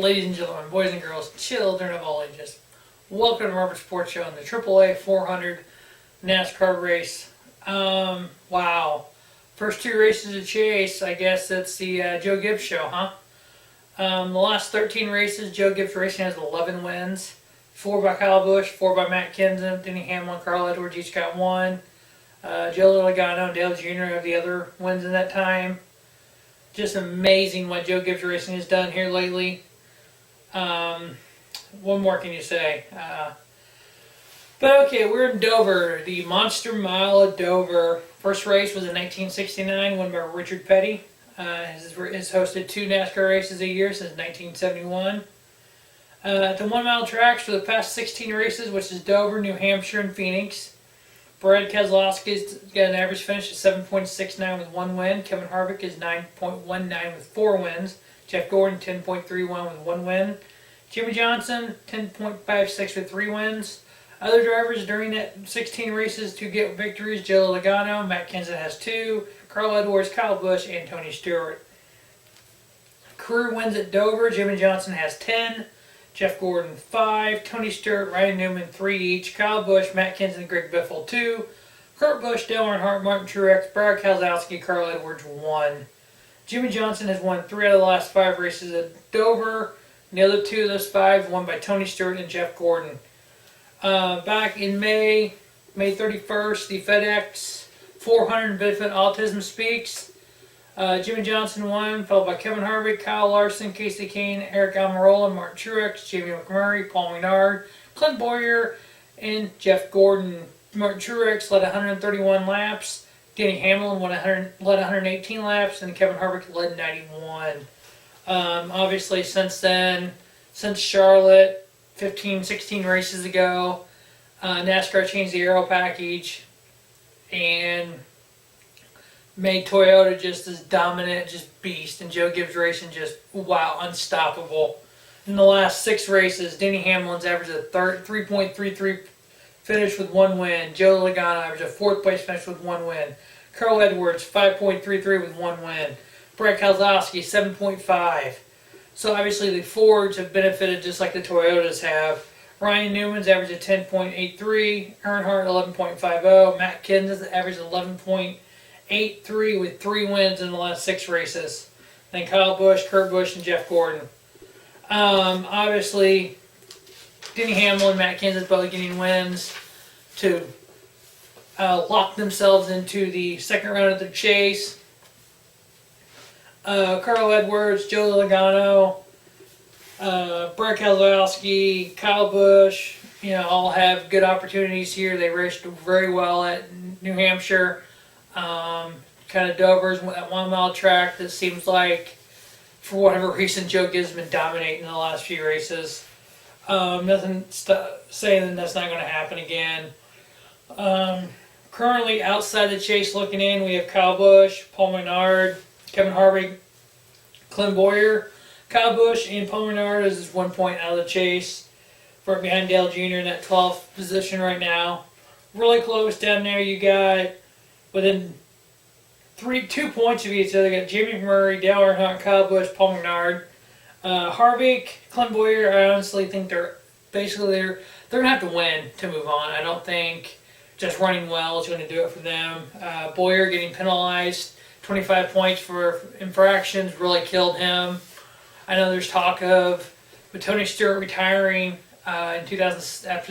ladies and gentlemen, boys and girls, children of all ages. Welcome to Robert Sports Show on the AAA 400 Nascar race. Wow. First two races of Chase, I guess that's the Joe Gibbs show, huh? The last 13 races, Joe Gibbs Racing has 11 wins. 4 by Kyle Busch, 4 by Matt Kenseth, Denny Hamlin, Carl Edwards each got 1. Joe Logano and Dale Jr. have the other wins in that time. Just amazing what Joe Gibbs Racing has done here lately. What more can you say? But okay, we're in Dover, the Monster Mile of Dover. First race was in 1969, won by Richard Petty. Has hosted 2 NASCAR races a year since 1971. At the 1 mile tracks for the past 16 races, which is Dover, New Hampshire, and Phoenix. Brad Keselowski's got an average finish of 7.69 with 1 win. Kevin Harvick is 9.19 with 4 wins. Jeff Gordon 10.31 with 1 win. Jimmy Johnson 10.56 with 3 wins. Other drivers during that 16 races to get victories: Joe Logano, Matt Kenseth has 2, Carl Edwards, Kyle Busch, and Tony Stewart. Career wins at Dover: Jimmy Johnson has 10, Jeff Gordon 5, Tony Stewart, Ryan Newman 3 each, Kyle Busch, Matt Kenseth, and Greg Biffle 2, Kurt Busch, Dale Earnhardt, Martin Truex, Brad Keselowski, Carl Edwards 1. Jimmy Johnson has won 3 out of the last 5 races at Dover. And the other 2 of those 5 won by Tony Stewart and Jeff Gordon. Back in May 31st, the FedEx 400 benefit autism speaks. Jimmy Johnson won, followed by Kevin Harvick, Kyle Larson, Casey Kane, Eric Almirola, Martin Truex, Jamie McMurray, Paul Menard, Clint Bowyer, and Jeff Gordon. Martin Truex led 131 laps. Denny Hamlin led 118 laps, and Kevin Harvick led 91. Obviously, since then, since Charlotte, 16 races ago, NASCAR changed the aero package and made Toyota just this dominant, just beast, and Joe Gibbs Racing just, wow, unstoppable. In the last 6 races, Denny Hamlin's averaged a 3.33 finish with 1 win. Joe Logano averaged a 4th place finish with 1 win. Carl Edwards, 5.33 with 1 win. Brad Keselowski, 7.5. So obviously the Fords have benefited just like the Toyotas have. Ryan Newman's averaged a 10.83, Earnhardt 11.50, Matt Kenseth averaged 11.83 with 3 wins in the last 6 races. Then Kyle Busch, Kurt Busch, and Jeff Gordon. Obviously, Denny Hamlin, Matt Kenseth both getting wins to lock themselves into the second round of the chase. Carl Edwards, Joe Logano, Brad Keselowski, Kyle Busch, all have good opportunities here. They raced very well at New Hampshire. Kind of Dover's that 1 mile track that seems like, for whatever reason, Joe Gibbs has been dominating in the last few races. Nothing saying that that's not going to happen again. Currently, outside the chase looking in, we have Kyle Busch, Paul Menard, Kevin Harvick, Clint Bowyer. Kyle Busch and Paul Menard is 1 point out of the chase. Right behind Dale Jr. in that 12th position right now. Really close down there. You got within 2 points of each other. You got Jamie McMurray, Dale Earnhardt, Kyle Busch, Paul Menard. Harvick, Clint Bowyer. I honestly think they're going to have to win to move on. I don't think just running well is going to do it for them. Bowyer getting penalized. 25 points for infractions really killed him. I know there's talk of with Tony Stewart retiring after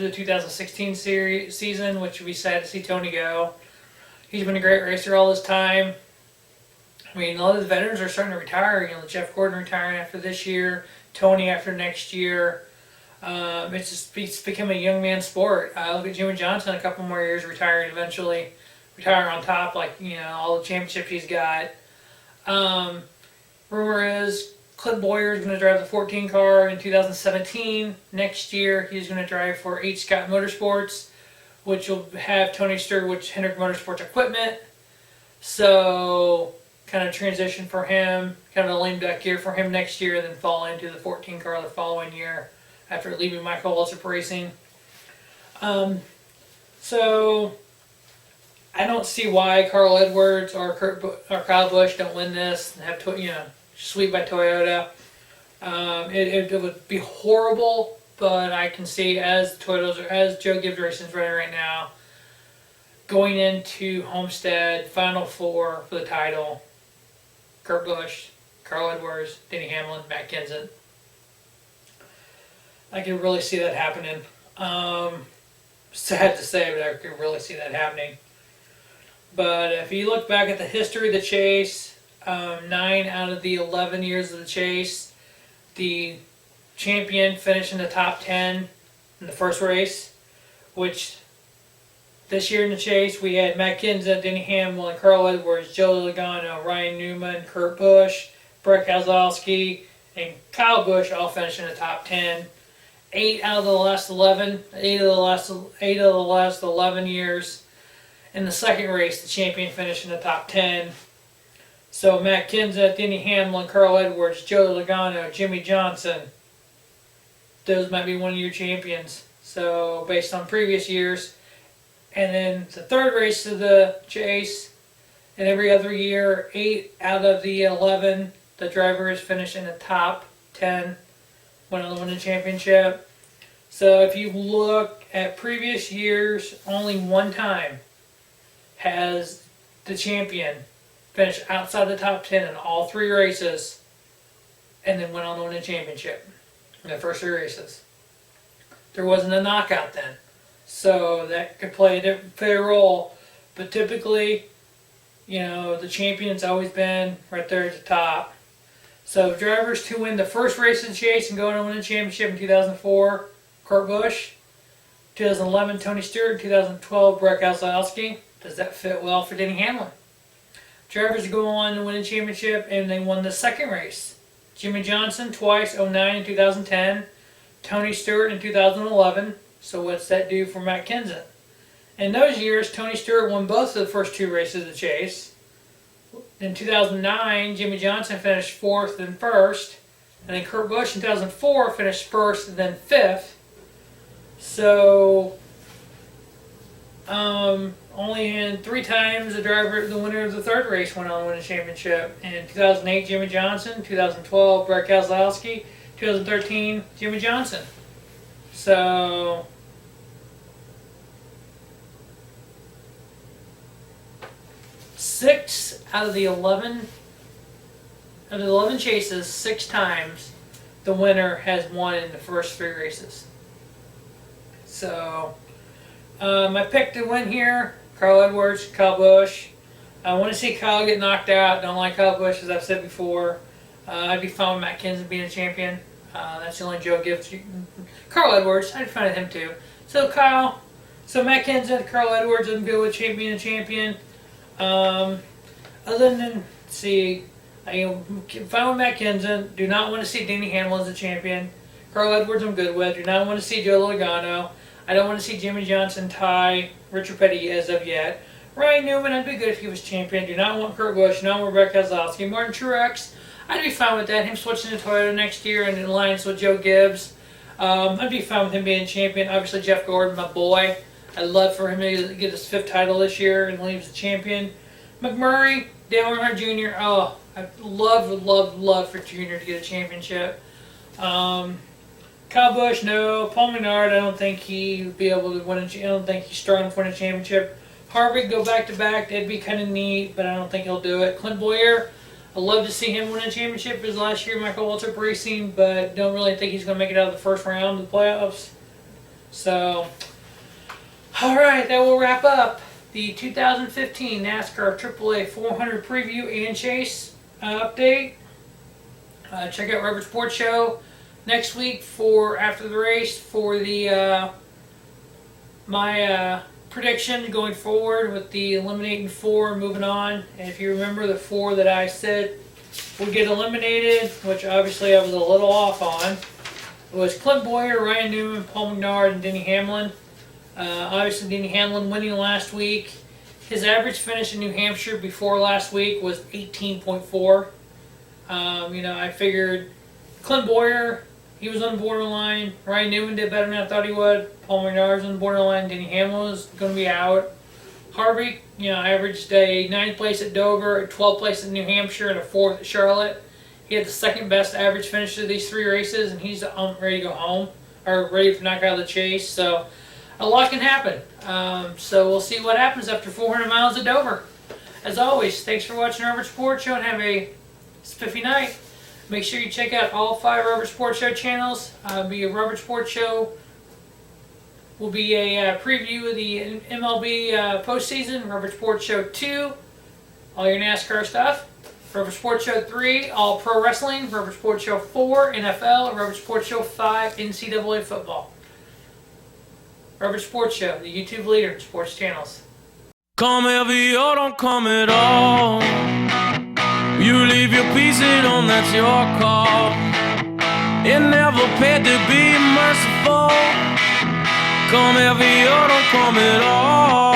the 2016 season, which would be sad to see Tony go. He's been a great racer all this time. I mean, a lot of the veterans are starting to retire. Jeff Gordon retiring after this year, Tony after next year. It's become a young man's sport. Look at Jimmy Johnson, a couple more years retiring eventually. Retire on top, all the championships he's got. Rumor is Clint Bowyer is going to drive the 14 car in 2017. Next year, he's going to drive for H. Scott Motorsports, which will have Tony Stewart, which Hendrick Motorsports equipment. So, kind of transition for him, kind of a lame duck year for him next year, then fall into the 14 car the following year after leaving Michael Waltrip Racing. So, I don't see why Carl Edwards or Kyle Busch don't win this and have sweep by Toyota. It would be horrible, but I can see as as Joe Gibbs Racing's running right now, going into Homestead Final Four for the title. Kurt Busch, Carl Edwards, Denny Hamlin, Matt Kenseth. I can really see that happening. Sad to say, but I can really see that happening. But if you look back at the history of the chase, 9 out of the 11 years of the chase, the champion finished in the top 10 in the first race, which this year in the chase we had Matt Kenseth, Denny Hamlin, Carl Edwards, Joe Logano, Ryan Newman, Kurt Busch, Brett Keselowski, and Kyle Busch all finished in the top 10. 8 out of the last 11 years. In the second race, the champion finished in the top 10. So Matt Kenseth, Denny Hamlin, Carl Edwards, Joe Logano, Jimmy Johnson, those might be one of your champions. So based on previous years. And then the third race of the chase, and every other year, 8 out of the 11, the drivers finish in the top 10 when they win the championship. So if you look at previous years, only one time has the champion finished outside the top 10 in all 3 races and then went on to win a championship in the first 3 races. There wasn't a knockout then, so that could play a role. But typically, the champion's always been right there at the top. So drivers to win the first race of the chase and go on to win a championship in 2004, Kurt Busch. 2011, Tony Stewart. 2012, Brett Keselowski. Does that fit well for Denny Hamlin? Drivers go on to win a championship, and they won the second race. Jimmy Johnson twice, 2009 and 2010. Tony Stewart in 2011. So what's that do for Matt Kenseth? In those years, Tony Stewart won both of the first 2 races of the chase. In 2009, Jimmy Johnson finished 4th and 1st. And then Kurt Busch in 2004 finished 1st and then 5th. So, only in 3 times the winner of the third race went on to win a championship. In 2008, Jimmy Johnson. 2012, Brett Keselowski. 2013, Jimmy Johnson. So, six out of the 11 chases, 6 times the winner has won in the first 3 races. So, my pick to win here, Carl Edwards, Kyle Busch. I want to see Kyle get knocked out. Don't like Kyle Busch, as I've said before. I'd be fine with Matt Kenseth being a champion. That's the only Joe Gibbs. Carl Edwards, I'd be fine with him too. So Matt Kenseth, Carl Edwards, I'm good with being a champion. Other than, I'm fine with Matt Kenseth. Do not want to see Denny Hamlin as a champion. Carl Edwards, I'm good with. Do not want to see Joe Logano. I don't want to see Jimmy Johnson tie Richard Petty as of yet. Ryan Newman, I'd be good if he was champion. Do not want Kurt Busch. Do not want Brett Keselowski. Martin Truex, I'd be fine with that. Him switching to Toyota next year and in alliance with Joe Gibbs. I'd be fine with him being champion. Obviously, Jeff Gordon, my boy. I'd love for him to get his 5th title this year and leave as a champion. McMurray, Dale Earnhardt Jr. Oh, I'd love for Jr. to get a championship. Kyle Busch, no. Paul Menard, I don't think he'd be able to win I don't think he's strong enough to win a championship. Harvick, go back to back. That'd be kind of neat, but I don't think he'll do it. Clint Boyer, I'd love to see him win a championship as last year, Michael Waltrip Racing, but don't really think he's going to make it out of the first round of the playoffs. So, alright, that will wrap up the 2015 NASCAR AAA 400 preview and chase update. Check out Robert Sports Show next week for after the race for the my prediction going forward with the eliminating 4 moving on. And if you remember the 4 that I said would get eliminated, which obviously I was a little off on, was Clint Boyer, Ryan Newman, Paul Menard, and Denny Hamlin. Obviously Denny Hamlin winning last week. His average finish in New Hampshire before last week was 18.4. I figured Clint Boyer, he was on the borderline. Ryan Newman did better than I thought he would. Paul Menard was on the borderline. Denny Hamlin was going to be out. Harvick, averaged a 9th place at Dover, a 12th place at New Hampshire, and a 4th at Charlotte. He had the second best average finish of these 3 races, and he's ready to go home, or ready to knock out of the chase. So a lot can happen. So we'll see what happens after 400 miles at Dover. As always, thanks for watching Rubber Sports Show, and have a spiffy night. Make sure you check out all 5 Rubber Sports Show channels. Be a Rubber Sports Show will be a preview of the MLB postseason. Rubber Sports Show 2, all your NASCAR stuff. Rubber Sports Show 3, all pro wrestling. Rubber Sports Show 4, NFL. And Rubber Sports Show 5, NCAA football. Rubber Sports Show, the YouTube leader in sports channels. Come heavy or don't come at all. You leave your piece at home, that's your call. It never paid to be merciful. Come heavy or don't come at all.